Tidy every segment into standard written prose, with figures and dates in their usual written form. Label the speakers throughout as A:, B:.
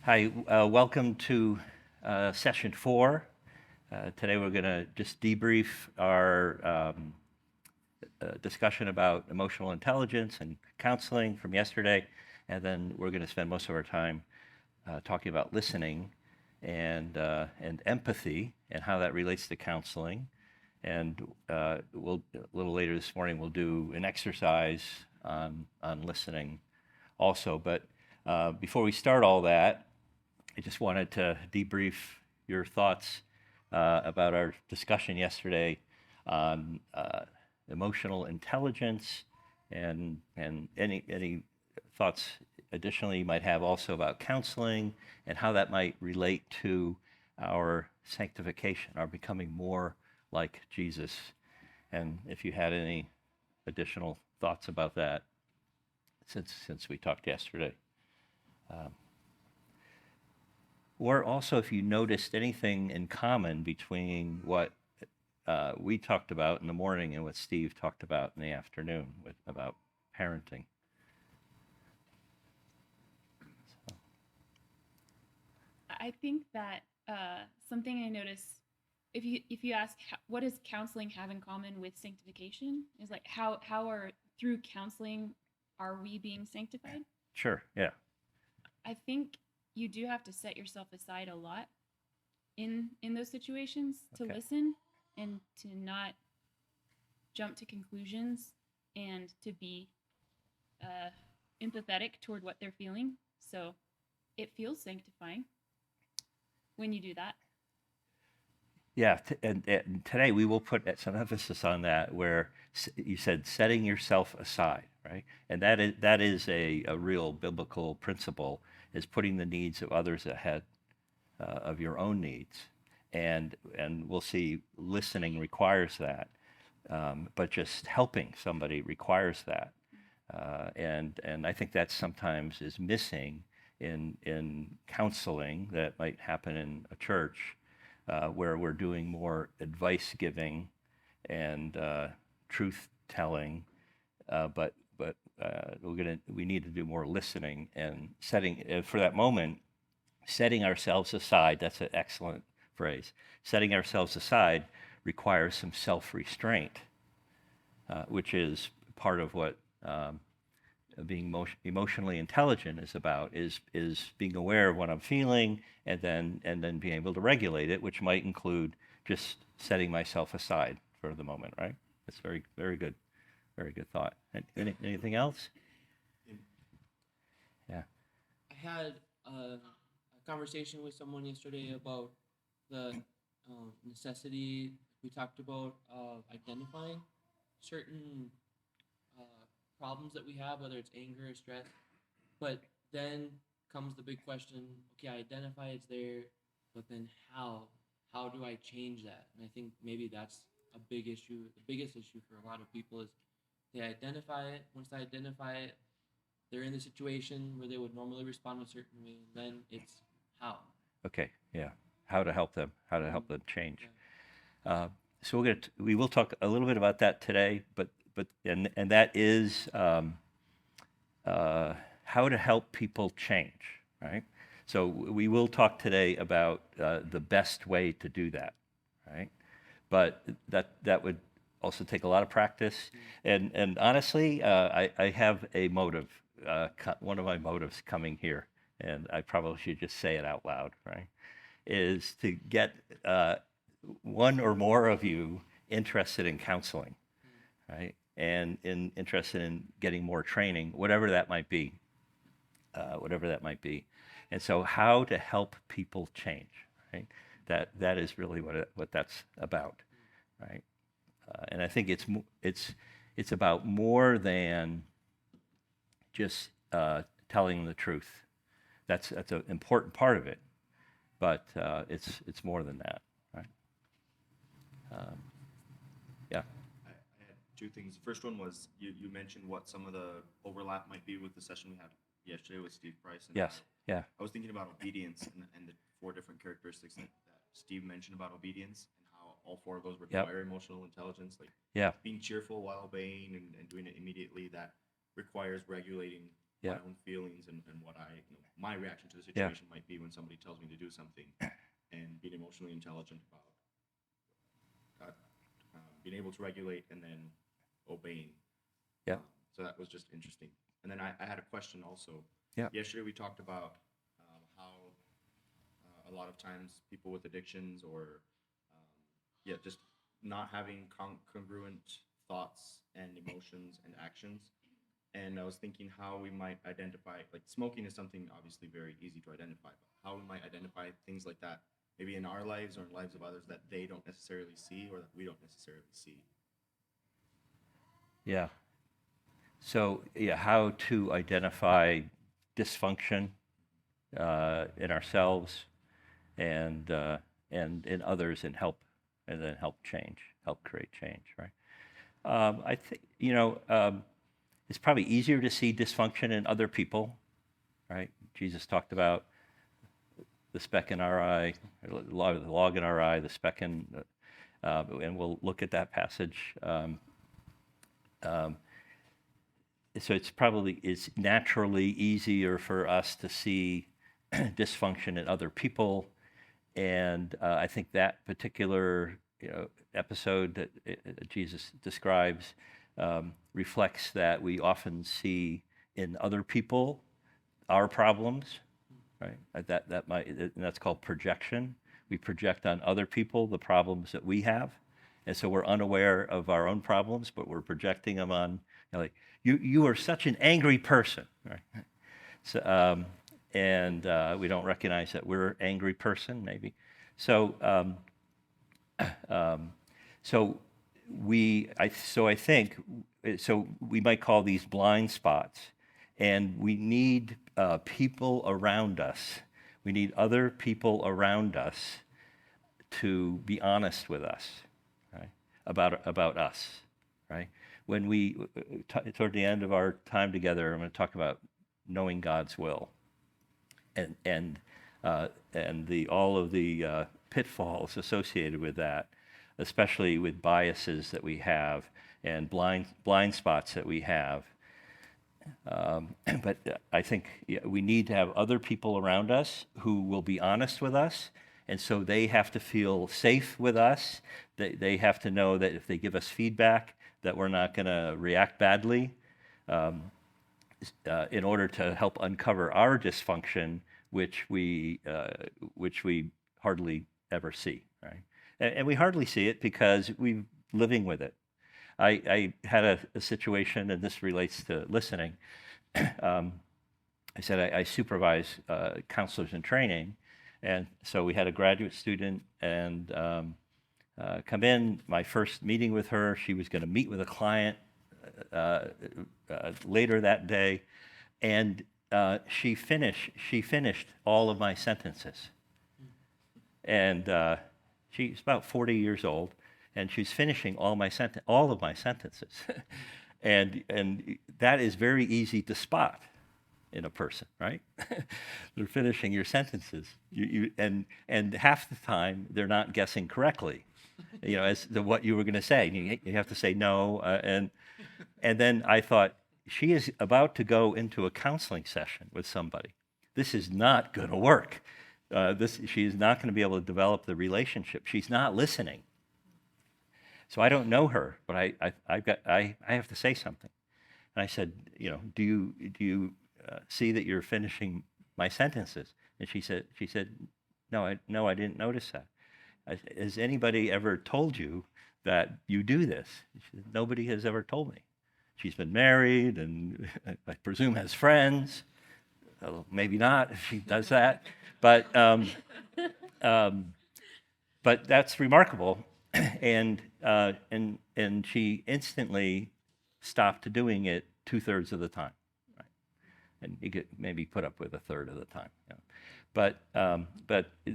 A: Hi, welcome to session 4. Today we're going to just debrief our discussion about emotional intelligence and counseling from yesterday, and then we're going to spend most of our time talking about listening and empathy and how that relates to counseling. And a little later this morning we'll do an exercise on listening also. But before we start all that, I just wanted to debrief your thoughts about our discussion yesterday on emotional intelligence and any thoughts additionally you might have also about counseling and how that might relate to our sanctification, our becoming more like Jesus. And if you had any additional thoughts about that since we talked yesterday. Or also, if you noticed anything in common between what we talked about in the morning and what Steve talked about in the afternoon about parenting.
B: I think that something I notice, if you ask what does counseling have in common with sanctification, is like how are through counseling are we being sanctified?
A: Sure, yeah.
B: I think you do have to set yourself aside a lot in those situations to
A: Okay.
B: listen and to not jump to conclusions and to be empathetic toward what they're feeling. So it feels sanctifying when you do that.
A: Yeah, and today we will put some emphasis on that, where you said setting yourself aside, right? And that is a real biblical principle, is putting the needs of others ahead of your own needs. And we'll see listening requires that, but just helping somebody requires that. And I think that sometimes is missing in counseling that might happen in a church, where we're doing more advice giving and truth telling, but we need to do more listening and setting for that moment, setting ourselves aside. That's an excellent phrase. Setting ourselves aside requires some self-restraint, which is part of what being emotionally intelligent is about, is being aware of what I'm feeling and then being able to regulate it, which might include just setting myself aside for the moment, right? That's very very good thought. Anything else? Yeah.
C: I had a conversation with someone yesterday about the necessity we talked about of identifying certain problems that we have, whether it's anger or stress. But then comes the big question: okay, I identify it's there, but then how? How do I change that? And I think maybe that's a big issue. The biggest issue for a lot of people is they identify it. Once they identify it, they're in the situation where they would normally respond a certain way, and then it's how.
A: Okay. Yeah. How to help them? How to help them change?
C: Yeah.
A: So we will talk a little bit about that today, but that is how to help people change, right? So we will talk today about the best way to do that, right? But that would also take a lot of practice. And honestly, I have a motive, one of my motives coming here, and I probably should just say it out loud, right? Is to get one or more of you interested in counseling, right? And interested in getting more training, whatever that might be, whatever that might be. And so, how to help people change, right? That is really what that's about, right? And I think it's about more than just telling the truth. That's an important part of it, but it's more than that, right? Yeah.
D: I had two things. The first one was you mentioned what some of the overlap might be with the session we had yesterday with Steve Price. And
A: Yes. Yeah.
D: I was thinking about obedience and the 4 different characteristics that Steve mentioned about obedience and how all 4 of those require emotional intelligence, like
A: Yeah.
D: being cheerful while obeying and doing it immediately. That requires regulating
A: Yeah.
D: my own feelings and what my reaction to the
A: Yeah.
D: situation might be when somebody tells me to do something, and being emotionally intelligent about being able to regulate and then obeying.
A: Yeah.
D: So that was just interesting. And then I had a question also.
A: Yeah.
D: Yesterday we talked about how a lot of times people with addictions or just not having congruent thoughts and emotions and actions. And I was thinking how we might identify, like smoking is something obviously very easy to identify, but how we might identify things like that, maybe in our lives or in lives of others that they don't necessarily see or that we don't necessarily see.
A: Yeah. So, yeah, how to identify dysfunction in ourselves and in others, and then help create change, right? I think it's probably easier to see dysfunction in other people, right? Jesus talked about the speck in our eye, the log in our eye, the speck in, and we'll look at that passage. So it's naturally easier for us to see dysfunction in other people, and I think that particular episode that Jesus describes reflects that we often see in other people our problems, right? And that's called projection. We project on other people the problems that we have, and so we're unaware of our own problems, but we're projecting them on. Like you are such an angry person, right? So and we don't recognize that we're an angry person, maybe. So I think we might call these blind spots, and we need people around us. We need other people around us to be honest with us, right? About us, right? When toward the end of our time together, I'm going to talk about knowing God's will, and all of the pitfalls associated with that, especially with biases that we have and blind spots that we have. But I think we need to have other people around us who will be honest with us, and so they have to feel safe with us. They have to know that if they give us feedback, that we're not going to react badly in order to help uncover our dysfunction, which we hardly ever see, right? And we hardly see it because we're living with it. I had a situation, and this relates to listening. I said I supervise counselors in training, and so we had a graduate student and come in. My first meeting with her, she was going to meet with a client later that day, and she finished all of my sentences, and she's about 40 years old, and she's finishing all of my sentences, and that is very easy to spot in a person, right? They're finishing your sentences, and half the time they're not guessing correctly, as to what you were going to say. You have to say no, and then I thought, she is about to go into a counseling session with somebody. This is not going to work. She is not going to be able to develop the relationship. She's not listening. So I don't know her, but I have to say something. And I said, do you see that you're finishing my sentences? And she said, no, I didn't notice that. Has anybody ever told you that you do this? She said, nobody has ever told me. She's been married and I presume has friends. Maybe not if she does that, but that's remarkable. And she instantly stopped doing it 2/3 of the time, right? And you could maybe put up with 1/3 of the time. But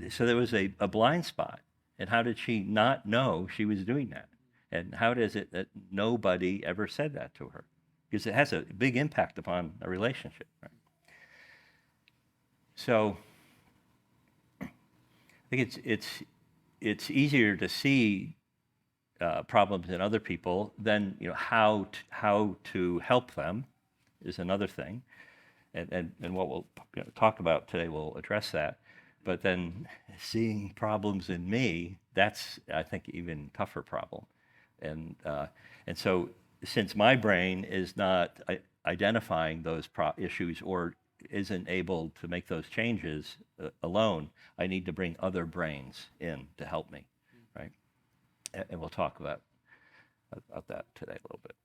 A: so there was a blind spot. And how did she not know she was doing that? And how does it that nobody ever said that to her? Because it has a big impact upon a relationship, right? So I think it's easier to see problems in other people than how to help them is another thing. And what we'll talk about today will address that. But then seeing problems in me, that's, I think, even tougher problem. And so since my brain is not identifying those issues or isn't able to make those changes alone, I need to bring other brains in to help me, right? And we'll talk about that today a little bit.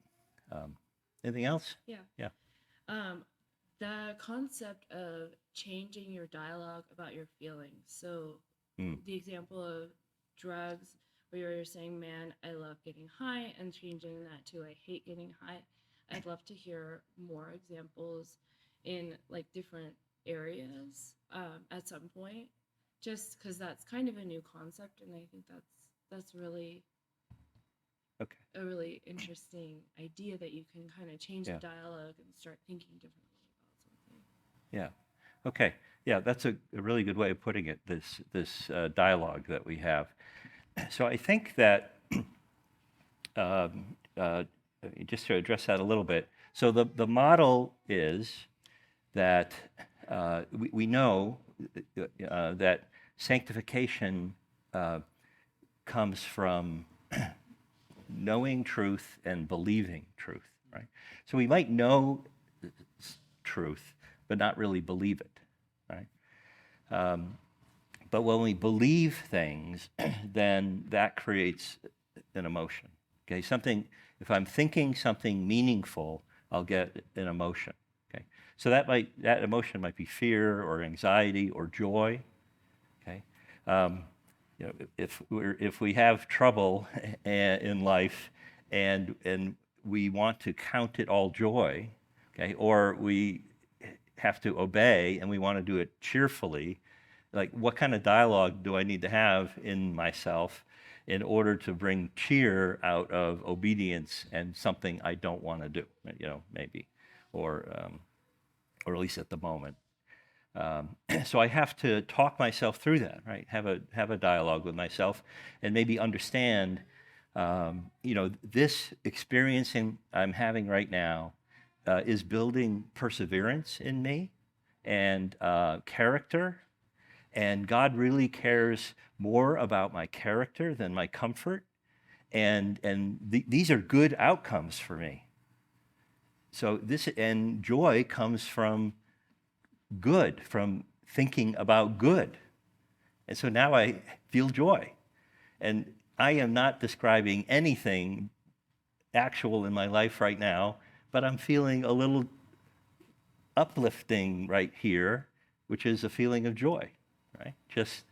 A: Anything else?
E: Yeah.
A: Yeah.
E: The concept of changing your dialogue about your feelings. So the example of drugs, where you're saying, man, I love getting high, and changing that to I hate getting high. I'd love to hear more examples in like different areas at some point, just because that's kind of a new concept, and I think that's really
A: Okay.
E: a really interesting idea, that you can kind of change
A: Yeah.
E: the dialogue and start thinking differently about something.
A: Yeah. Okay. Yeah, that's a really good way of putting it, this dialogue that we have. So I think that, just to address that a little bit, so the model is that we know that sanctification comes from knowing truth and believing truth, right? So we might know truth, but not really believe it, right? But when we believe things, then that creates an emotion. Okay, if I'm thinking something meaningful, I'll get an emotion. Okay, so that emotion might be fear or anxiety or joy. Okay, if we have trouble in life and we want to count it all joy, okay, or we have to obey and we want to do it cheerfully, like what kind of dialogue do I need to have in myself in order to bring cheer out of obedience and something I don't want to do, maybe, or at least at the moment. So I have to talk myself through that, right? Have a dialogue with myself, and maybe understand, this experiencing I'm having right now is building perseverance in me and character. And God really cares more about my character than my comfort. And these are good outcomes for me. So and joy comes from good, from thinking about good. And so now I feel joy. And I am not describing anything actual in my life right now, but I'm feeling a little uplifting right here, which is a feeling of joy. Right? Just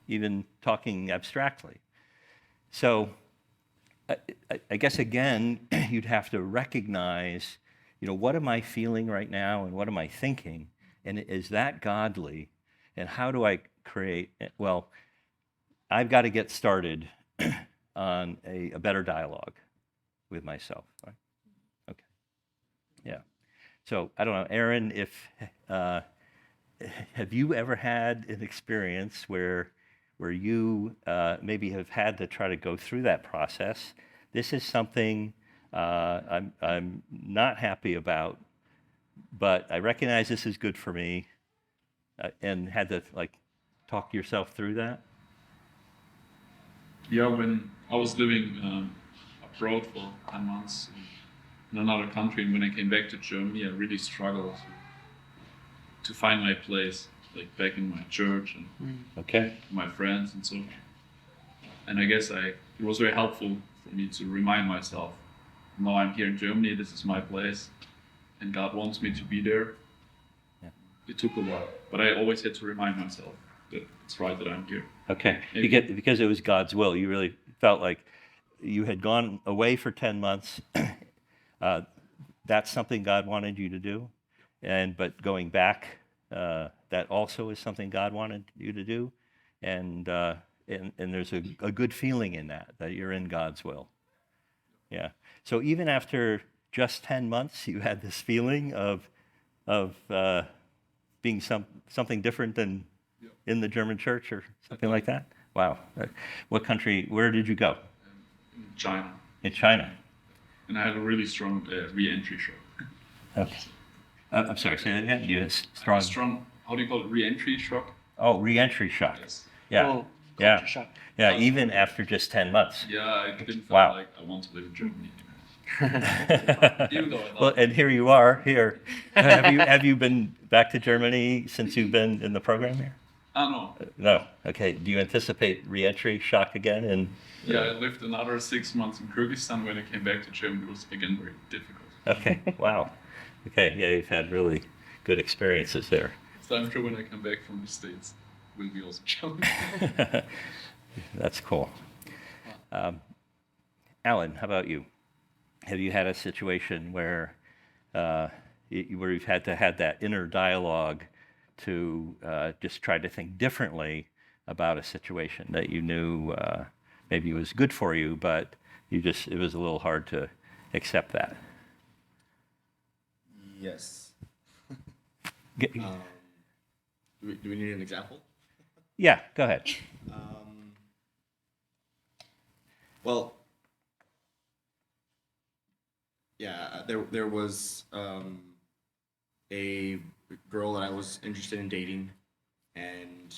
A: even talking abstractly. So I guess, again, you'd have to recognize, what am I feeling right now and what am I thinking? And is that godly? And how do I create, well, I've got to get started on a better dialogue with myself. Right? Okay. Yeah. So I don't know, Aaron, have you ever had an experience where you maybe have had to try to go through that process? This is something I'm not happy about, but I recognize this is good for me, and had to talk yourself through that?
F: Yeah, when I was living abroad for 10 months in another country, and when I came back to Germany, I really struggled to find my place, like back in my church and my friends and so on. And I guess it was very helpful for me to remind myself, no, I'm here in Germany, this is my place, and God wants me to be there.
A: Yeah.
F: It took a while, but I always had to remind myself that it's right that I'm here.
A: Okay, because it was God's will. You really felt like you had gone away for 10 months. That's something God wanted you to do. But going back, that also is something God wanted you to do. And there's a good feeling in that you're in God's will. Yeah. So even after just 10 months, you had this feeling of being something different than in the German church or something like that? Wow. What country, where did you go?
F: In China.
A: In China.
F: And I had a really strong re-entry shock.
A: Okay. I'm sorry, say that again. You had strong.
F: Strong. How do you call it? Re-entry shock.
A: Oh, re-entry shock.
F: Yes.
A: Yeah.
C: Oh,
A: Yeah.
C: culture shock.
A: Yeah. Even after just 10 months.
F: Yeah, I didn't feel
A: Wow.
F: like I want to live in Germany anymore. Even though I love
A: Well, and here you are here. Have you been back to Germany since you've been in the program here?
F: no.
A: No. Okay. Do you anticipate re-entry shock again? And
F: Yeah, I lived another 6 months in Kyrgyzstan. When I came back to Germany, it was again very difficult.
A: okay. Wow. Okay. Yeah, you've had really good experiences there.
F: So I'm sure when I come back from the States, will be also challenging.
A: That's cool. Alan, how about you? Have you had a situation where where you've had to have that inner dialogue to just try to think differently about a situation that you knew maybe was good for you, but it was a little hard to accept that?
D: Yes.
A: Get-
D: Do we need an example?
A: yeah, go ahead.
D: Well, yeah, there was a girl that I was interested in dating, and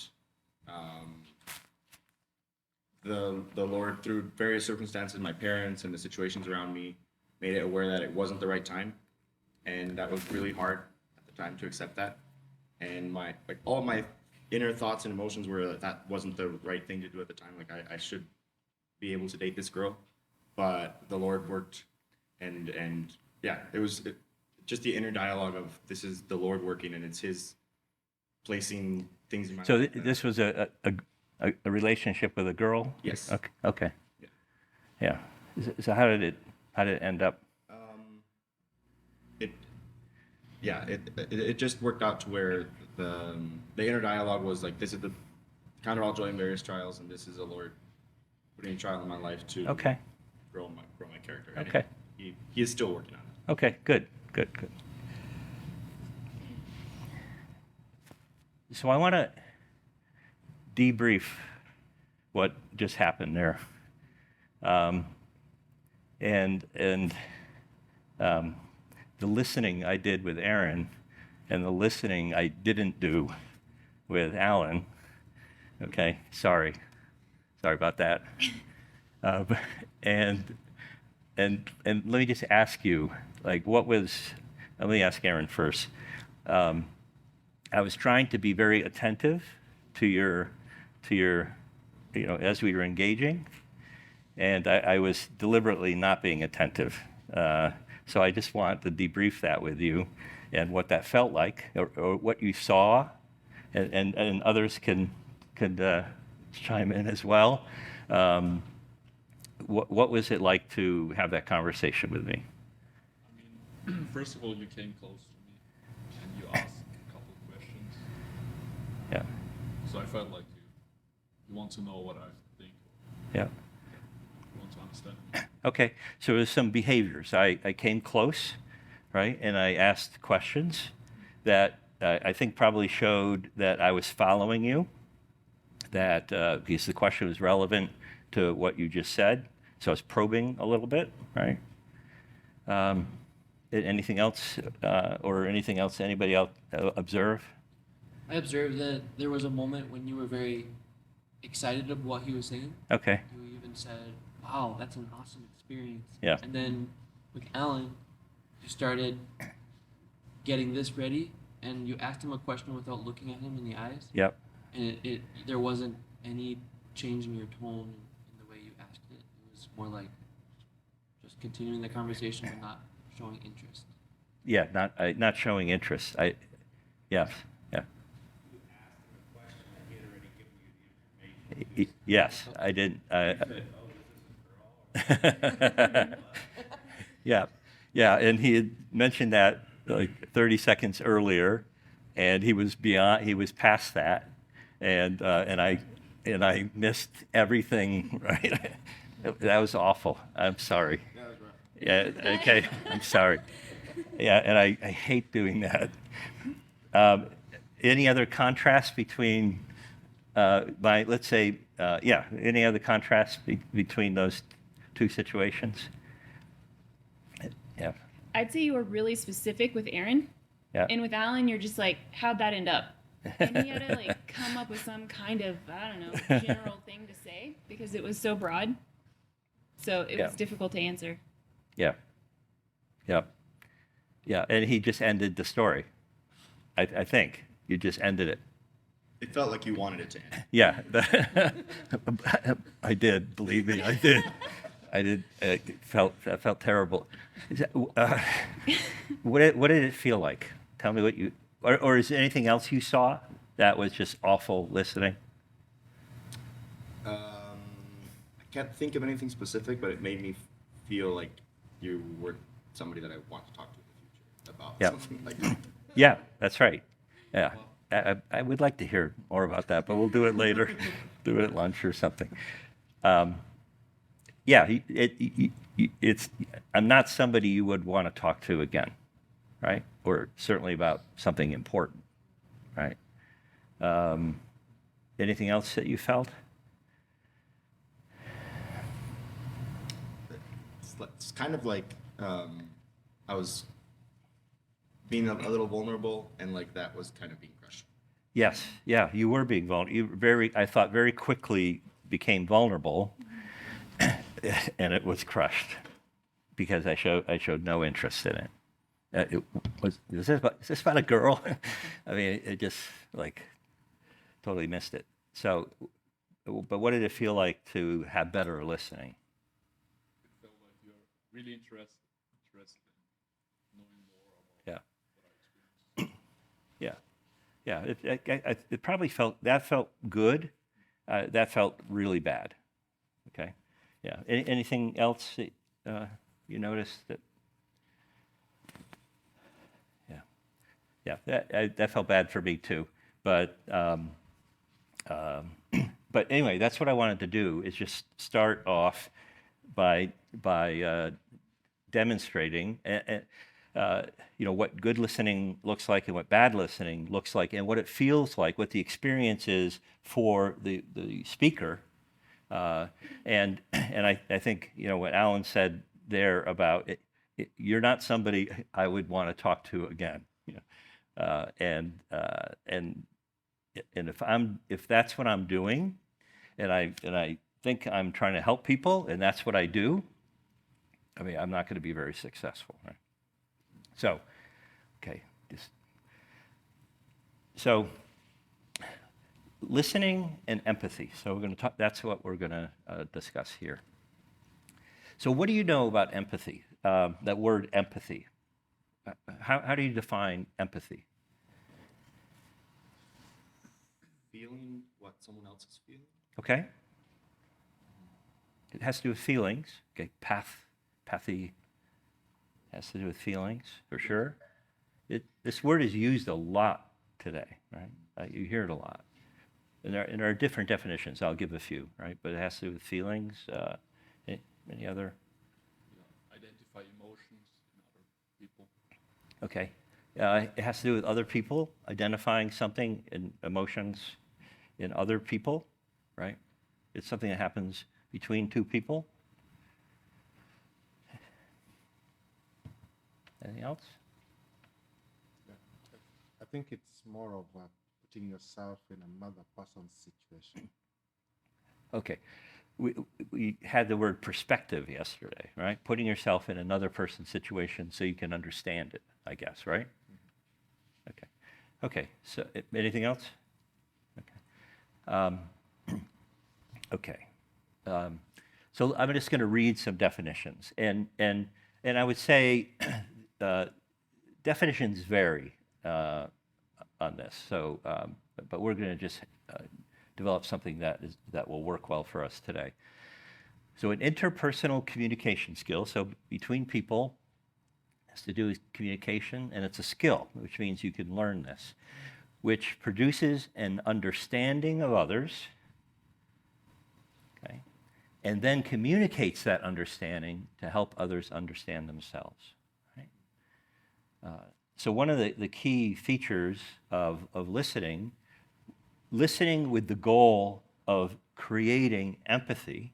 D: the Lord, through various circumstances, my parents and the situations around me, made it aware that it wasn't the right time, and that was really hard at the time to accept that. And all my inner thoughts and emotions were that wasn't the right thing to do at the time. Like I should be able to date this girl, but the Lord worked, and yeah, it was just the inner dialogue of this is the Lord working, and it's His placing things in my
A: So
D: life.
A: this was a relationship with a girl?
D: Yes.
A: Okay. Okay.
D: Yeah.
A: Yeah. So how did it end up?
D: It just worked out to where the inner dialogue was like, this is the count all joy in various trials, and this is the Lord putting a trial in my life to
A: Okay.
D: grow my character. And
A: Okay.
D: He is still working on it.
A: Okay. Good. So I want to debrief what just happened there, and the listening I did with Aaron, and the listening I didn't do with Alan. Okay, sorry about that. And let me just ask you, like, let me ask Aaron first. I was trying to be very attentive to your, as we were engaging, and I was deliberately not being attentive. So I just want to debrief that with you, and what that felt like, or what you saw, and others can chime in as well. What was it like to have that conversation with me?
F: I mean, first of all, you came close to me and you asked a couple of questions.
A: Yeah.
F: So I felt like you want to know what I think.
A: Yeah.
F: You want to understand me.
A: Okay. So there's some behaviors. I came close, right, and I asked questions that I think probably showed that I was following you. That because the question was relevant to what you just said, so I was probing a little bit, right? Anything else, or anything else anybody else observe?
C: I observed that there was a moment when you were very excited of what he was saying.
A: Okay.
C: You even said, "Wow, that's an awesome experience."
A: Yeah.
C: And then with Alan, you started getting this ready, and you asked him a question without looking at him in the eyes.
A: Yep.
C: And there wasn't any change in your tone in the way you asked it. It was more like just continuing the conversation but not showing interest.
A: Yeah. Not showing interest. Yeah. Yes, I did. Yeah, and he had mentioned that like 30 seconds earlier, and he was past that, and I missed everything. Right, that was awful. I'm sorry. Yeah. Okay. I'm sorry. Yeah, and I hate doing that. Any other contrast between? Any other contrast between those two situations? Yeah.
B: I'd say you were really specific with Aaron.
A: Yeah.
B: And with Alan, you're just like, how'd that end up? And he had to like come up with some kind of, I don't know, general thing to say because it was so broad. So it was difficult to answer.
A: Yeah. Yeah. Yeah. And he just ended the story. I think you just ended it.
D: It felt like you wanted it to end.
A: Yeah. I did. Believe me, I did. I did. That felt terrible. What did it feel like? Tell me what you, or is there anything else you saw that was just awful listening?
D: I can't think of anything specific, but it made me feel like you were somebody that I want to talk to in the future about something like that.
A: Yeah, that's right. Yeah. I would like to hear more about that, but we'll do it later. Do it at lunch or something. Yeah, it's. I'm not somebody you would want to talk to again, right? Or certainly about something important, right? Anything else that you felt?
D: It's kind of like I was being a little vulnerable, and like that was kind of being crushed.
A: Yes, yeah, you were being vulnerable. You I thought very quickly became vulnerable, and it was crushed because I showed no interest in it. Is this about a girl? I mean, it just like totally missed it. So, but what did it feel like to have better listening?
F: It felt like you're really interested in knowing more about what I experienced.
A: Yeah. It probably felt good. That felt really bad. Okay. Yeah. Anything else that you noticed that? Yeah. That felt bad for me too. But but anyway, that's what I wanted to do is just start off by demonstrating what good listening looks like and what bad listening looks like and what it feels like, what the experience is for the speaker. And I think, what Alan said there about it, you're not somebody I would want to talk to again. And if that's what I'm doing, and I think I'm trying to help people, and that's what I do, I mean, I'm not going to be very successful, right? So, okay, so listening and empathy. So we're going to talk. That's what we're going to discuss here. So, what do you know about empathy? That word empathy. How do you define empathy?
D: Feeling what someone else is feeling.
A: Okay. It has to do with feelings. Okay, pathy has to do with feelings, for sure. This word is used a lot today, right? You hear it a lot. And there are different definitions. I'll give a few, right? But it has to do with feelings. Any other?
F: Identify emotions in other people.
A: Okay. It has to do with other people, identifying something in emotions in other people, right? It's something that happens between two people. Anything else?
G: Yeah. I think it's more of putting yourself in another person's situation.
A: Okay. We had the word perspective yesterday, right? Putting yourself in another person's situation so you can understand it, I guess, right? Okay. Okay. So anything else? Okay. Okay. So I'm just going to read some definitions, and I would say definitions vary on this. So, but we're going to just develop something that will work well for us today. So, an interpersonal communication skill. So, between people, has to do with communication, and it's a skill, which means you can learn this, which produces an understanding of others. Okay. And then communicates that understanding to help others understand themselves. Right? So one of the key features of listening with the goal of creating empathy,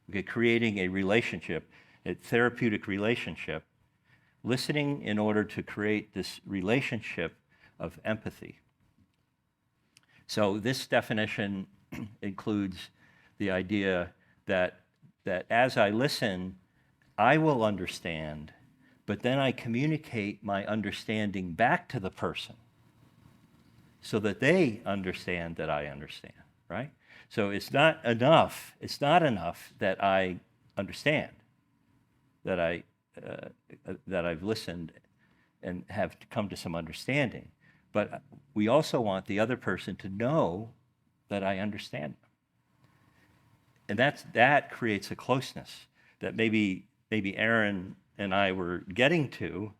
A: okay, creating a relationship, a therapeutic relationship, listening in order to create this relationship of empathy. So this definition includes the idea that as I listen, I will understand, but then I communicate my understanding back to the person so that they understand that I understand, right? So it's not enough that I understand, that I've listened and have come to some understanding, but we also want the other person to know that I understand them. And that creates a closeness that maybe Aaron and I were getting to,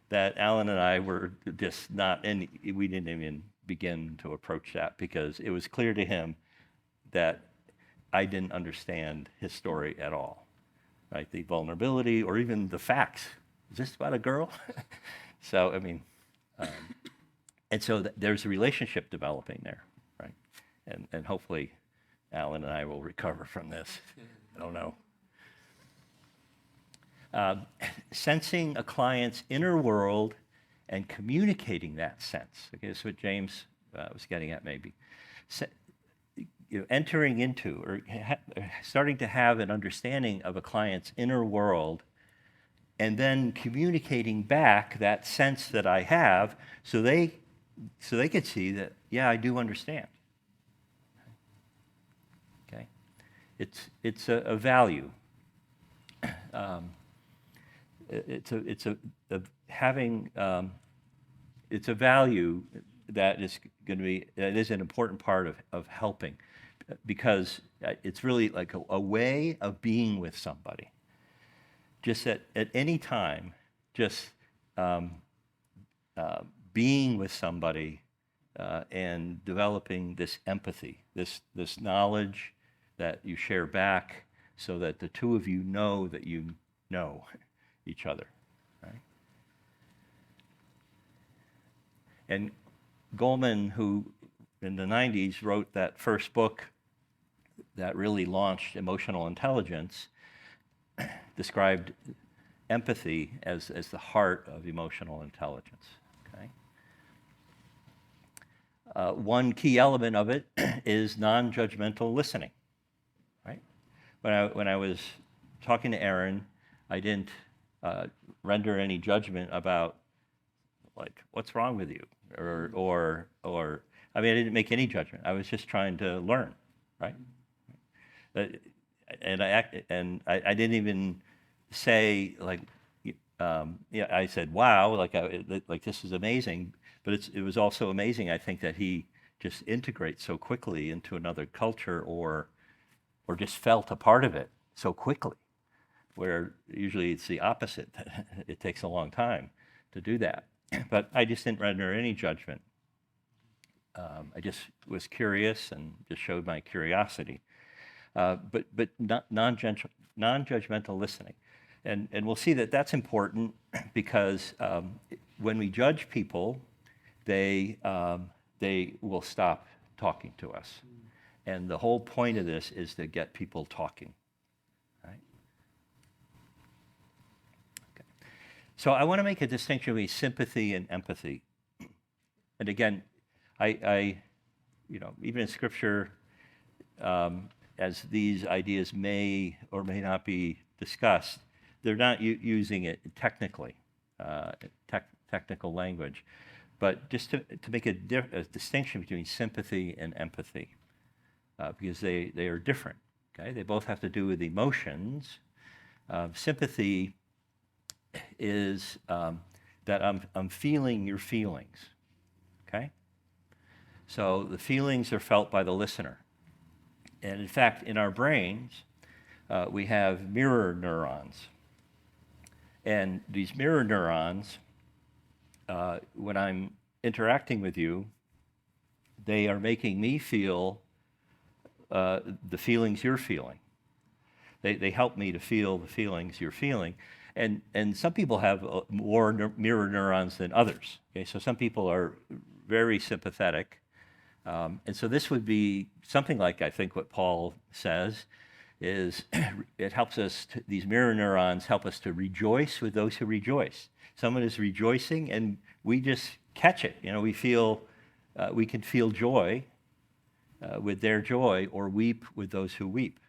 A: that Alan and I were just not, and we didn't even begin to approach that because it was clear to him that I didn't understand his story at all, right? The vulnerability or even the facts. Is this about a girl? So, I mean, and so there's a relationship developing there, right? And hopefully Alan and I will recover from this. I don't know. Sensing a client's inner world and communicating that sense. Okay, that's what James was getting at maybe. Entering into or starting to have an understanding of a client's inner world and then communicating back that sense that I have so they could see that, yeah, I do understand. Okay? It's a value. It's a value that is an important part of helping, because it's really like a way of being with somebody. Just at any time, just being with somebody and developing this empathy, this knowledge that you share back, so that the two of you know that you know each other, right? And Goleman, who in the 90s wrote that first book that really launched emotional intelligence, described empathy as the heart of emotional intelligence. Okay? One key element of it is non-judgmental listening. Right? When I was talking to Aaron, I didn't render any judgment about, like, what's wrong with you, or I mean, I didn't make any judgment. I was just trying to learn, right? And I didn't even say, like, I said, wow, like this is amazing. But it was also amazing, I think, that he just integrates so quickly into another culture, or just felt a part of it so quickly, where usually it's the opposite. It takes a long time to do that. But I just didn't render any judgment. I just was curious and just showed my curiosity. But non-judgmental listening. And we'll see that that's important, because when we judge people, they will stop talking to us. And the whole point of this is to get people talking. Right? Okay. So I want to make a distinction between sympathy and empathy. And again, I even in Scripture, as these ideas may or may not be discussed, they're not using it technically, technical language, but just to make a distinction between sympathy and empathy, because they are different. Okay, they both have to do with emotions. Sympathy is that I'm feeling your feelings. Okay, so the feelings are felt by the listener. And in fact, in our brains, we have mirror neurons. And these mirror neurons, when I'm interacting with you, they are making me feel the feelings you're feeling. They help me to feel the feelings you're feeling. And some people have more mirror neurons than others. Okay, so some people are very sympathetic. And so this would be something like, I think, what Paul says, is it helps us, these mirror neurons help us to rejoice with those who rejoice. Someone is rejoicing and we just catch it. You know, we can feel joy with their joy or weep with those who weep.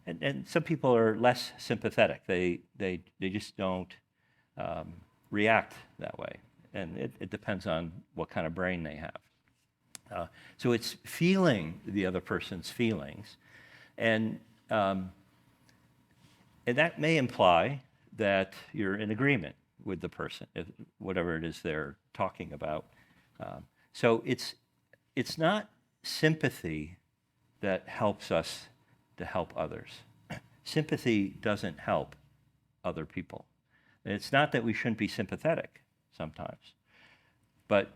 A: And some people are less sympathetic. They just don't react that way. And it depends on what kind of brain they have. So it's feeling the other person's feelings. And that may imply that you're in agreement with the person, whatever it is they're talking about. So it's not sympathy that helps us to help others. Sympathy doesn't help other people. And it's not that we shouldn't be sympathetic sometimes, but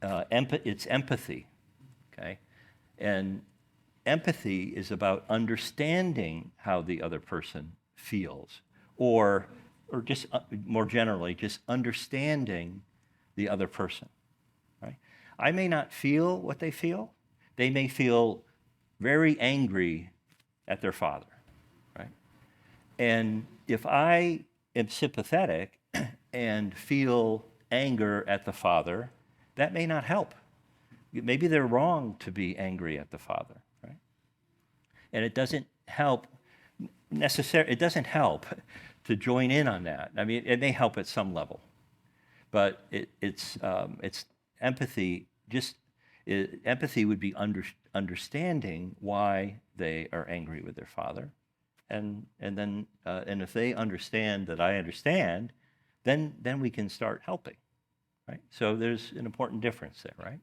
A: it's empathy, okay? And empathy is about understanding how the other person feels, or just more generally, just understanding the other person, right? I may not feel what they feel. They may feel very angry at their father, right? And if I am sympathetic and feel anger at the father, that may not help. Maybe they're wrong to be angry at the father, right? And it doesn't help it doesn't help to join in on that. I mean, it may help at some level, but it's empathy. Empathy would be understanding why they are angry with their father, and if they understand that I understand, then we can start helping, right? So there's an important difference there, right?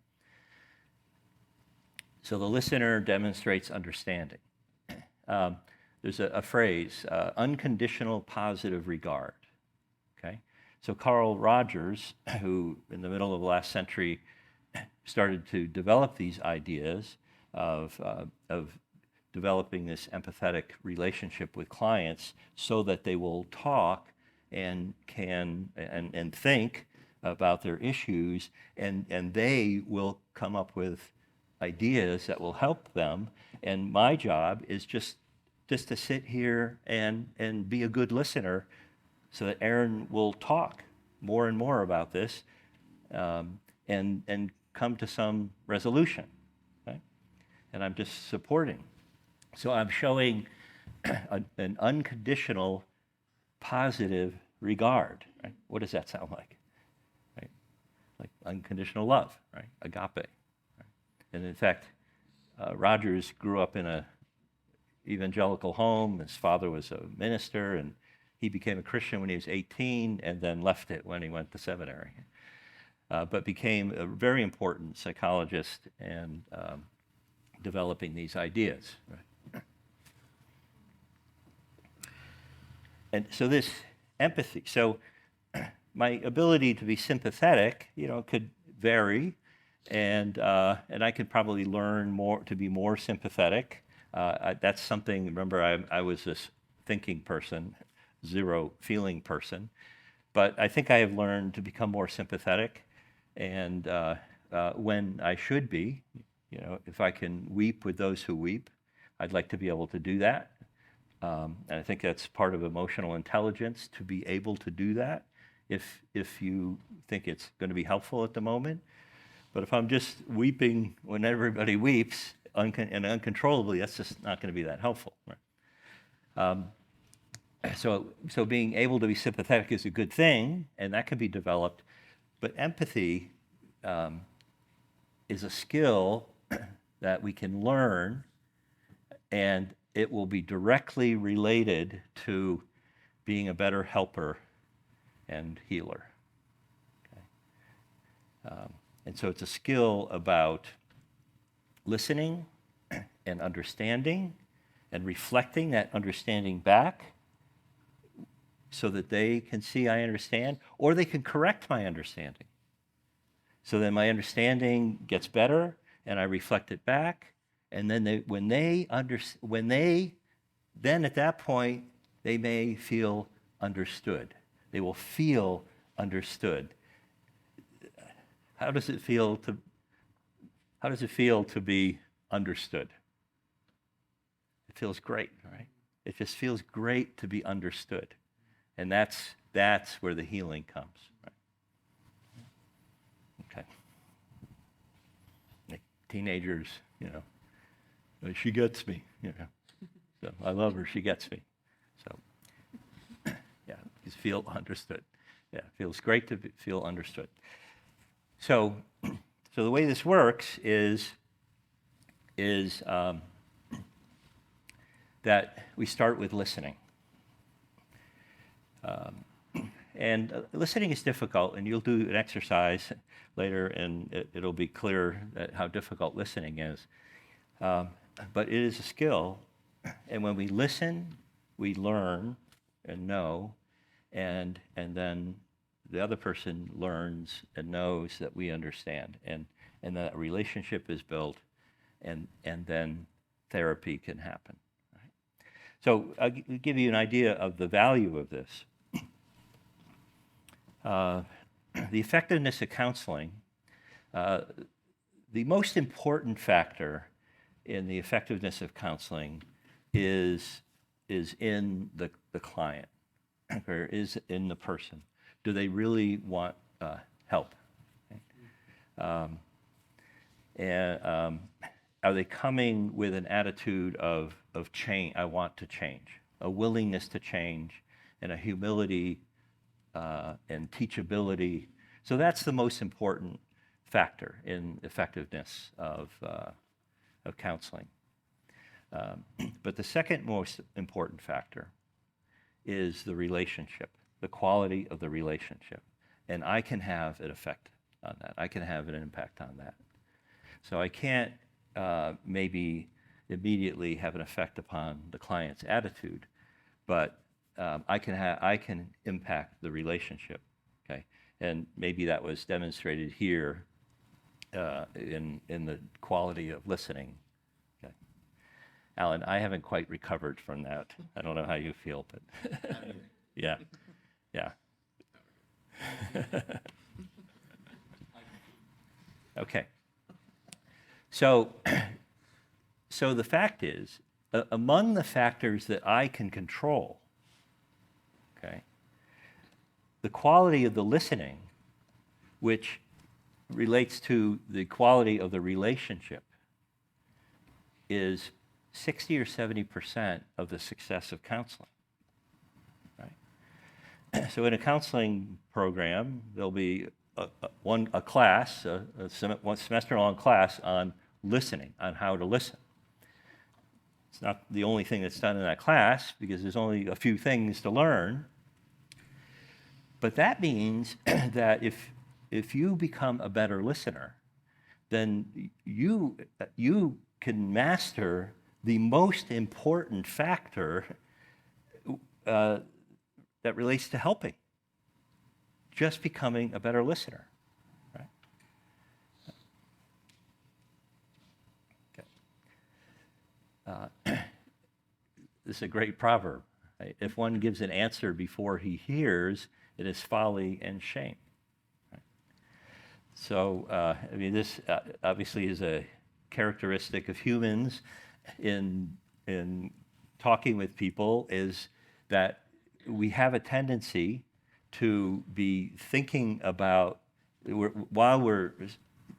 A: So the listener demonstrates understanding. There's a phrase, unconditional positive regard, okay? So Carl Rogers, who in the middle of the last century started to develop these ideas of developing this empathetic relationship with clients so that they will talk and think about their issues, and they will come up with ideas that will help them. And my job is just to sit here and be a good listener so that Aaron will talk more and more about this and come to some resolution, right? And I'm just supporting. So I'm showing an unconditional positive regard, right? What does that sound like? Right? Like unconditional love, right? Agape. Right? And in fact, Rogers grew up in a evangelical home. His father was a minister, and he became a Christian when he was 18 and then left it when he went to seminary. But became a very important psychologist and developing these ideas. Right? And so this empathy, so my ability to be sympathetic, could vary, and I could probably learn more to be more sympathetic. That's something. Remember, I was this thinking person, zero feeling person, but I think I have learned to become more sympathetic. And when I should be, if I can weep with those who weep, I'd like to be able to do that. And I think that's part of emotional intelligence, to be able to do that if you think it's going to be helpful at the moment. But if I'm just weeping when everybody weeps and uncontrollably, that's just not going to be that helpful. Right? So being able to be sympathetic is a good thing, and that can be developed. But empathy is a skill that we can learn, and it will be directly related to being a better helper and healer. Okay? And so it's a skill about listening and understanding and reflecting that understanding back so that they can see I understand, or they can correct my understanding. So then my understanding gets better, and I reflect it back, and then then at that point, they may feel understood. They will feel understood. How does it feel to be understood? It feels great, right? It just feels great to be understood. And that's where the healing comes, right? Okay. Like teenagers, she gets me, So I love her, she gets me. So, yeah, just feel understood. Yeah, it feels great to feel understood. So the way this works is that we start with listening. And listening is difficult, and you'll do an exercise later, and it'll be clear how difficult listening is. But it is a skill, and when we listen, we learn and know, and then the other person learns and knows that we understand, and that relationship is built, and then therapy can happen. Right? So I'll give you an idea of the value of this. The effectiveness of counseling, the most important factor in the effectiveness of counseling is in the client, or is in the person. Do they really want help? Okay. And are they coming with an attitude of change? I want to change, a willingness to change, and a humility and teachability. So that's the most important factor in effectiveness of counseling. But the second most important factor is the relationship, the quality of the relationship. And I can have an effect on that. I can have an impact on that. So I can't maybe immediately have an effect upon the client's attitude, but I can impact the relationship, okay? And maybe that was demonstrated here in the quality of listening. Okay. Alan, I haven't quite recovered from that. I don't know how you feel, but yeah. Okay. So the fact is, among the factors that I can control, okay, the quality of the listening, which relates to the quality of the relationship, is 60 or 70% of the success of counseling. Right? So in a counseling program, there'll be a class, one semester-long class on listening, on how to listen. It's not the only thing that's done in that class, because there's only a few things to learn. But that means that if you become a better listener, then you can master the most important factor that relates to helping, just becoming a better listener. Right? Okay. This is a great proverb. Right? If one gives an answer before he hears, it is folly and shame. Right? So, I mean, this obviously is a characteristic of humans in talking with people, is that we have a tendency to be thinking about, while we're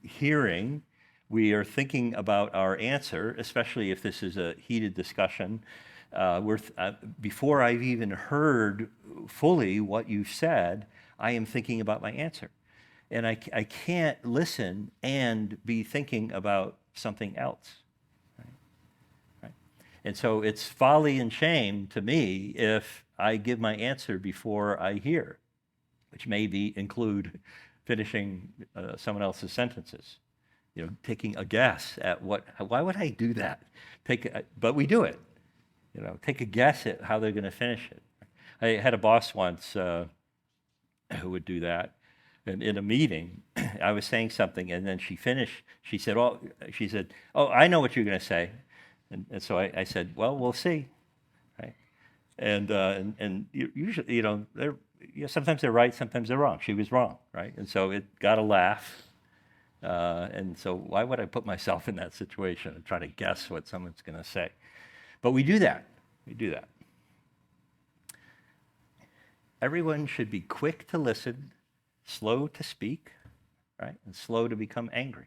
A: hearing, we are thinking about our answer, especially if this is a heated discussion. Before I've even heard fully what you've said, I am thinking about my answer. And I can't listen and be thinking about something else. Right? And so it's folly and shame to me if I give my answer before I hear, which may include finishing someone else's sentences. Taking a guess at why would I do that? But we do it. Take a guess at how they're going to finish it. I had a boss once who would do that. And in a meeting, I was saying something, and then she finished. She said, "Oh, I know what you're going to say." And so I said, "Well, we'll see." Right? And usually, sometimes they're right, sometimes they're wrong. She was wrong, right? And so it got a laugh. And so why would I put myself in that situation and try to guess what someone's going to say? But we do that. We do that. Everyone should be quick to listen, slow to speak, right? And slow to become angry.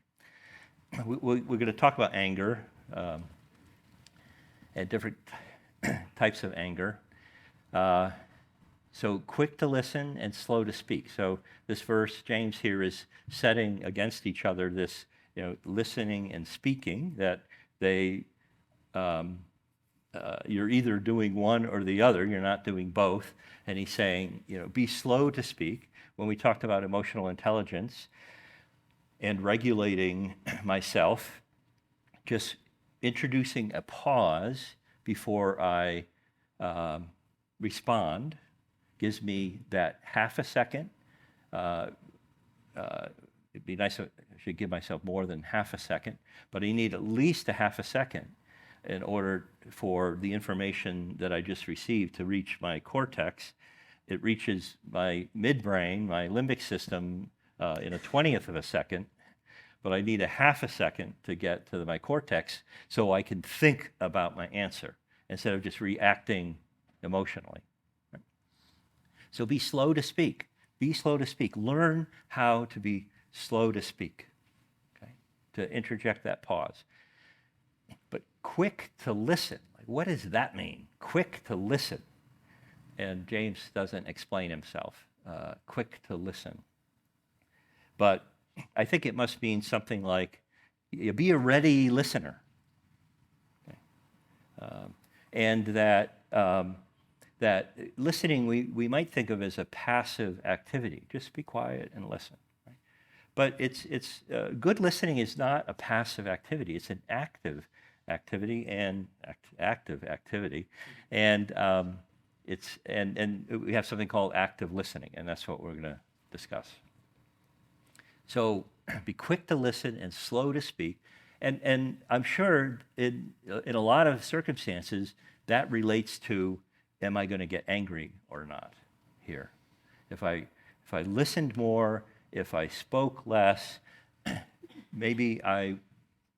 A: We're going to talk about anger and different types of anger. So quick to listen and slow to speak. So this verse, James here is setting against each other this, listening and speaking, that they, you're either doing one or the other. You're not doing both. And he's saying, be slow to speak. When we talked about emotional intelligence and regulating myself, just introducing a pause before I respond gives me that half a second. It'd be nice if I should give myself more than half a second, but I need at least a half a second in order for the information that I just received to reach my cortex. It reaches my midbrain, my limbic system, in a 20th of a second, but I need a half a second to get to my cortex so I can think about my answer instead of just reacting emotionally. So be slow to speak. Be slow to speak. Learn how to be slow to speak, okay? To interject that pause. But quick to listen. Like, what does that mean? Quick to listen. And James doesn't explain himself. Quick to listen. But I think it must mean something like, be a ready listener. Okay? And that listening we might think of as a passive activity. Just be quiet and listen. Right? But it's good listening is not a passive activity. It's an active activity and active activity, and and we have something called active listening, and that's what we're going to discuss. So be quick to listen and slow to speak, and I'm sure in a lot of circumstances that relates to, am I going to get angry or not here? If I listened more, if I spoke less, maybe I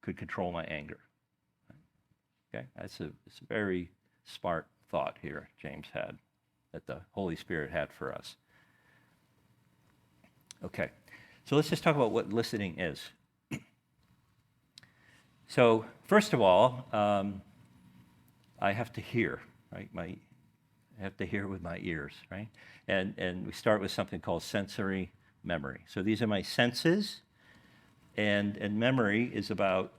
A: could control my anger. Okay, it's a very smart thought here James had, that the Holy Spirit had for us. Okay, so let's just talk about what listening is. So first of all, I have to hear, right? I have to hear with my ears, right? And we start with something called sensory memory. So these are my senses, and memory is about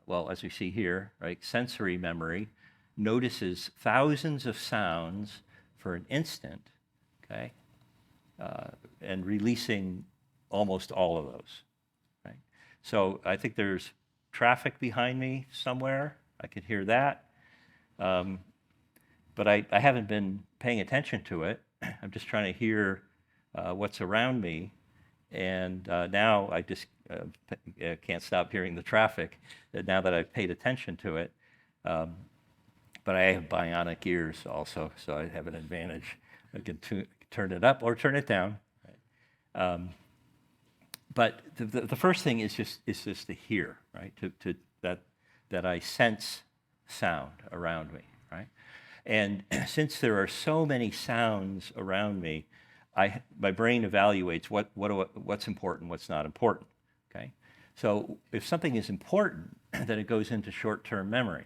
A: well, as we see here, right? Sensory memory notices thousands of sounds for an instant, okay, and releasing almost all of those, right? So I think there's traffic behind me somewhere. I can hear that. But I haven't been paying attention to it. I'm just trying to hear what's around me. And now I just can't stop hearing the traffic now that I've paid attention to it. But I have bionic ears also, so I have an advantage. I can turn it up or turn it down. Right? But the first thing is just to hear, right? That I sense sound around me, right? And since there are so many sounds around me, my brain evaluates what's important, what's not important. Okay, so if something is important, then it goes into short-term memory.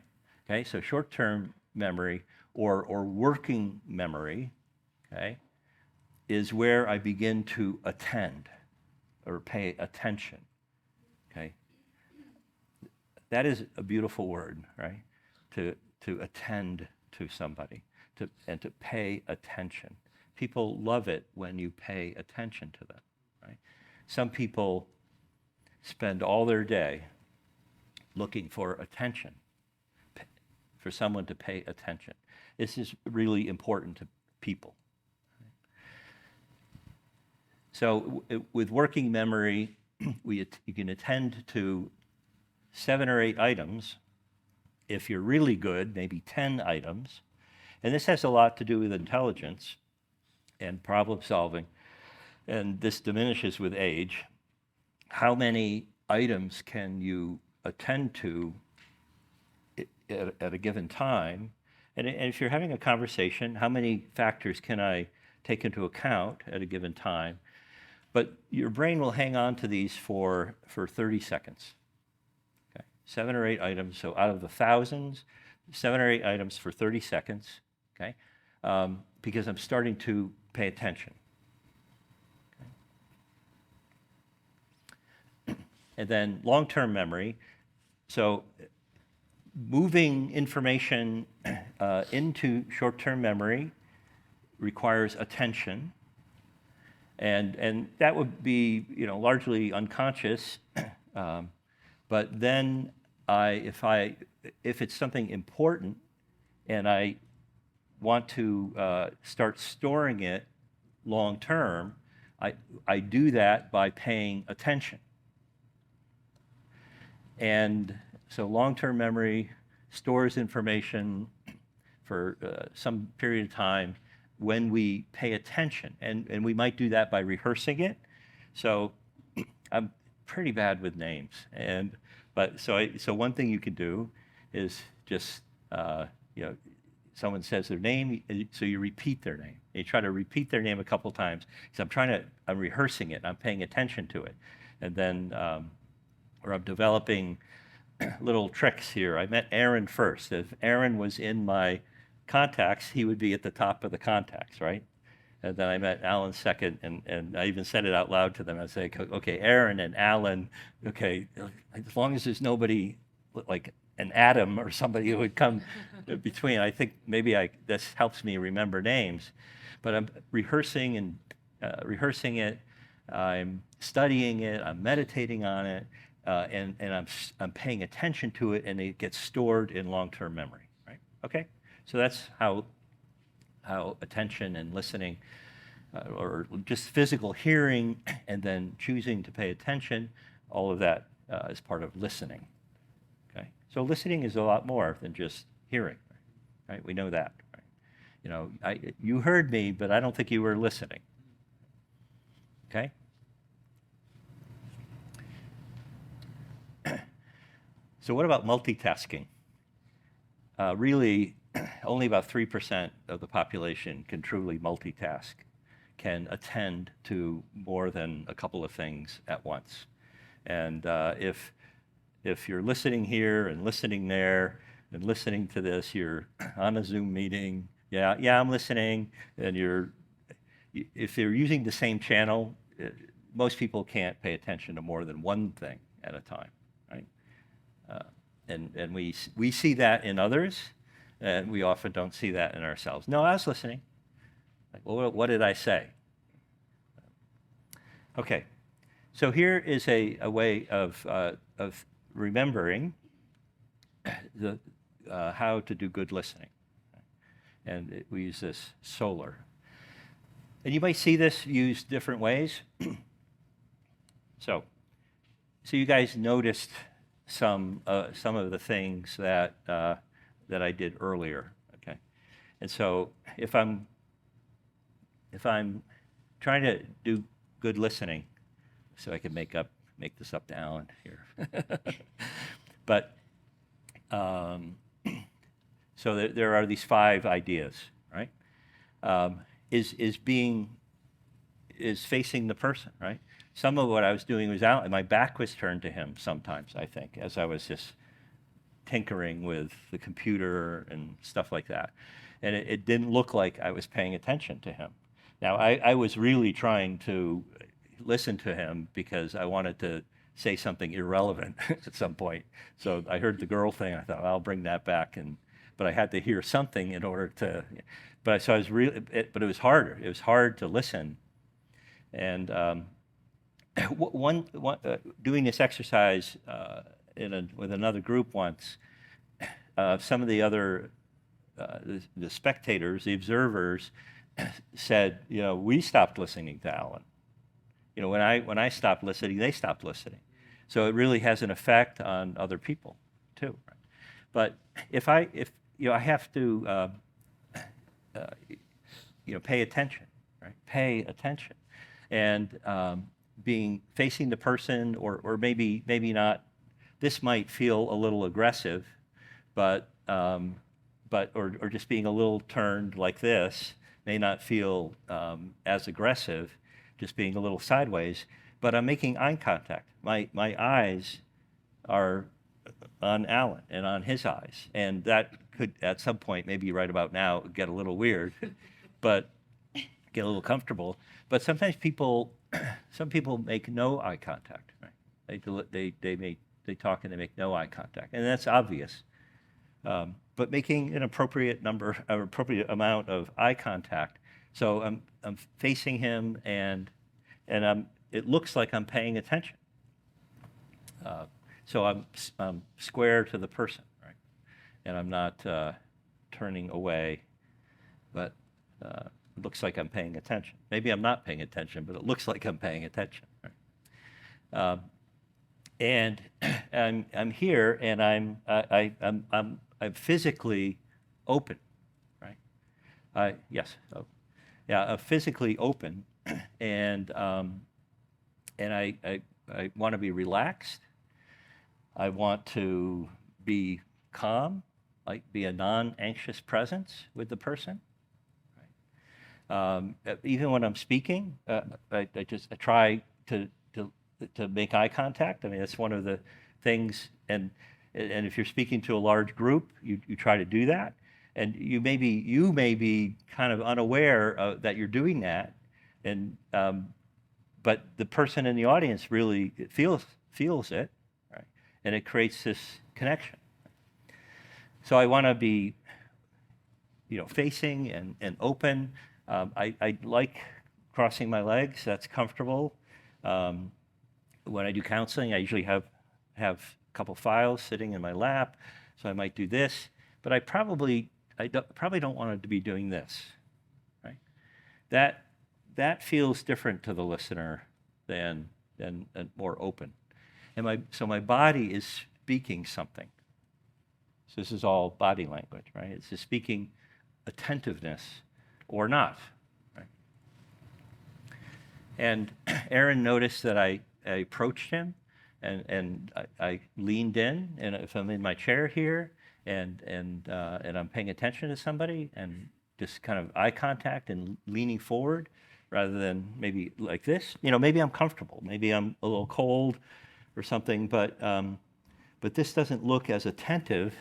A: Okay, so short-term memory or working memory, okay, is where I begin to attend or pay attention. Okay, that is a beautiful word, right? To attend to somebody, and to pay attention. People love it when you pay attention to them, right? Some people spend all their day looking for attention, for someone to pay attention. This is really important to people. So with working memory, you can attend to 7 or 8 items. If you're really good, maybe 10 items. And this has a lot to do with intelligence and problem solving. And this diminishes with age. How many items can you attend to at a given time. And if you're having a conversation, how many factors can I take into account at a given time? But your brain will hang on to these for 30 seconds. Okay? 7 or 8 items. So out of the thousands, 7 or 8 items for 30 seconds. Okay? Because I'm starting to pay attention. Okay? And then long-term memory. So moving information into short-term memory requires attention. And that would be, largely unconscious. But then if it's something important and I want to start storing it long term, I do that by paying attention. And so long-term memory stores information for some period of time when we pay attention. And we might do that by rehearsing it. So I'm pretty bad with names. So one thing you could do is just, someone says their name, so you repeat their name. You try to repeat their name a couple times. So I'm rehearsing it, I'm paying attention to it. And then, or I'm developing little tricks here. I met Aaron first. If Aaron was in my contacts, he would be at the top of the contacts, right? And then I met Alan second, and I even said it out loud to them. I say, okay, Aaron and Alan, okay, as long as there's nobody like an Adam or somebody who would come between. I think maybe this helps me remember names. But I'm rehearsing it, I'm studying it, I'm meditating on it, and I'm paying attention to it, and it gets stored in long-term memory, right? Okay, so that's how attention and listening, or just physical hearing, and then choosing to pay attention, all of that is part of listening. Okay, so listening is a lot more than just hearing, right? We know that, right? You heard me, but I don't think you were listening. Okay. So what about multitasking? Really, only about 3% of the population can truly multitask, can attend to more than a couple of things at once. And if you're listening here and listening there and listening to this, you're on a Zoom meeting, yeah, I'm listening, and if you're using the same channel, most people can't pay attention to more than one thing at a time, right? And we see that in others, and we often don't see that in ourselves. No, I was listening. Like, well, what did I say? Okay, so here is a way of remembering how to do good listening. And we use this solar. And you might see this used different ways. So you guys noticed some of the things that I did earlier, okay? And so if I'm trying to do good listening, so I can make this up to Alan here, but so there are these 5 ideas, right? Is facing the person, right? Some of what I was doing was out, and my back was turned to him sometimes, I think, as I was just tinkering with the computer and stuff like that. And it didn't look like I was paying attention to him. Now, I was really trying to listen to him because I wanted to say something irrelevant at some point. So I heard the girl thing, I thought, I'll bring that back, but I had to hear something in order to, but it was harder. It was hard to listen. And doing this exercise with another group once, some of the other the spectators, the observers, said, we stopped listening to Alan. When I stopped listening, they stopped listening. So it really has an effect on other people too. Right? But if I have to pay attention, right? Pay attention, and facing the person, or maybe not. This might feel a little aggressive, but or just being a little turned like this may not feel as aggressive, just being a little sideways, but I'm making eye contact. My eyes are on Alan and on his eyes, and that could, at some point, maybe right about now, get a little weird, but get a little comfortable. But sometimes some people make no eye contact. Right? They talk and they make no eye contact, and that's obvious. But making an appropriate amount of eye contact. So I'm facing him, and it looks like I'm paying attention. So I'm square to the person, right? And I'm not turning away, but it looks like I'm paying attention. Maybe I'm not paying attention, but it looks like I'm paying attention. Right? And I'm here, and I'm physically open, right? Yes. Oh, yeah. I'm physically open, and I want to be relaxed. I want to be calm, like be a non-anxious presence with the person. Right? Even when I'm speaking, I try to make eye contact. I mean, that's one of the things. And if you're speaking to a large group, you try to do that. And you may be kind of unaware that you're doing that, and but the person in the audience really feels it. And it creates this connection. So I want to be, facing and open. I like crossing my legs. That's comfortable. When I do counseling, I usually have a couple files sitting in my lap, so I might do this. But I probably don't want it to be doing this. Right? That feels different to the listener than more open. So my body is speaking something. So this is all body language, right? It's just speaking attentiveness or not, right? And Aaron noticed that I approached him, and I leaned in, and if I'm in my chair here, and I'm paying attention to somebody, and just kind of eye contact and leaning forward, rather than maybe like this. Maybe I'm comfortable. Maybe I'm a little cold or something, but this doesn't look as attentive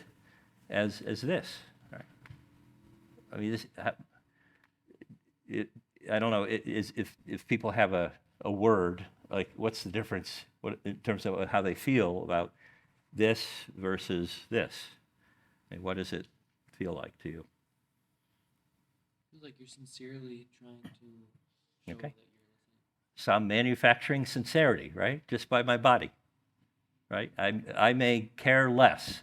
A: as this. Right? I mean, I don't know. If people have a word, like, what's the difference in terms of how they feel about this versus this? I mean, what does it feel like to you?
C: Feels like you're sincerely trying to show
A: Okay.
C: that you're listening.
A: So I'm manufacturing sincerity, right? Just by my body. Right? I may care less,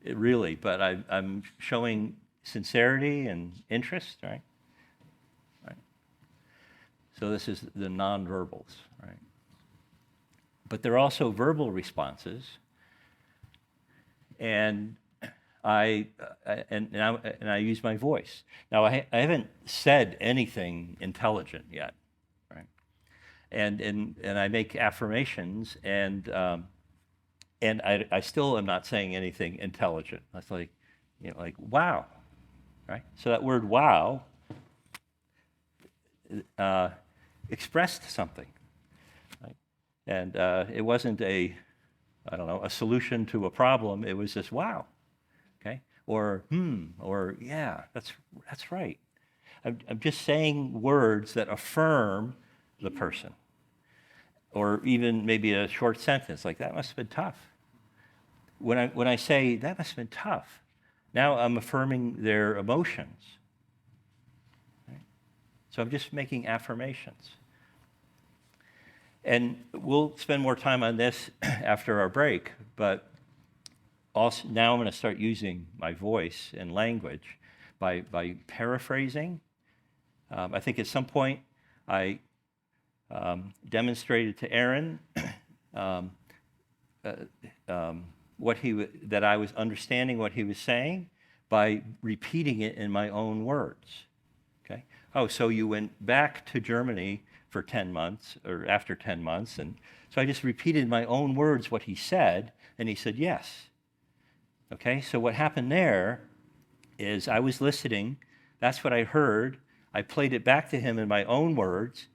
A: really, but I'm showing sincerity and interest, right? Right. So this is the nonverbals, right? But there are also verbal responses, and I use my voice. Now I haven't said anything intelligent yet, right? And I make affirmations, and I still am not saying anything intelligent. That's like, like wow, right? So that word wow expressed something, right? And it wasn't a solution to a problem. It was just wow, okay? Or or yeah, that's right. I'm just saying words that affirm the person. Or even maybe a short sentence, like, that must have been tough. When I say, that must have been tough, now I'm affirming their emotions. Right? So I'm just making affirmations. And we'll spend more time on this after our break, but also now I'm going to start using my voice and language by paraphrasing. I think at some point I demonstrated to Aaron that I was understanding what he was saying by repeating it in my own words. Okay. Oh, so you went back to Germany for 10 months, or after 10 months, and so I just repeated in my own words what he said, and he said yes. Okay, so what happened there is I was listening. That's what I heard. I played it back to him in my own words.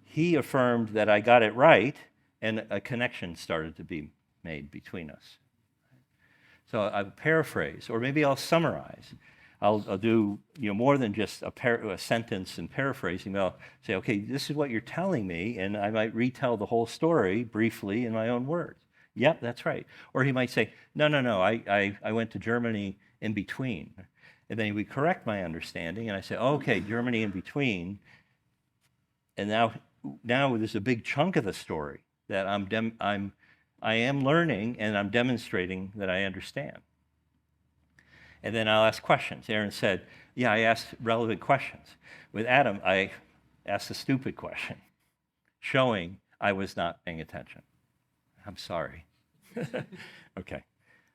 A: He affirmed that I got it right, and a connection started to be made between us. So I'll paraphrase, or maybe I'll summarize. I'll do more than just a sentence and paraphrasing. I'll say, okay, this is what you're telling me, and I might retell the whole story briefly in my own words. Yep, that's right. Or he might say, no, I went to Germany in between. And then he would correct my understanding, and I say, okay, Germany in between. And now there's a big chunk of the story that I am learning, and I'm demonstrating that I understand. And then I'll ask questions. Aaron said, yeah, I asked relevant questions. With Adam, I asked a stupid question, showing I was not paying attention. I'm sorry. Okay,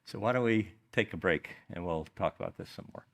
A: so why don't we take a break, and we'll talk about this some more.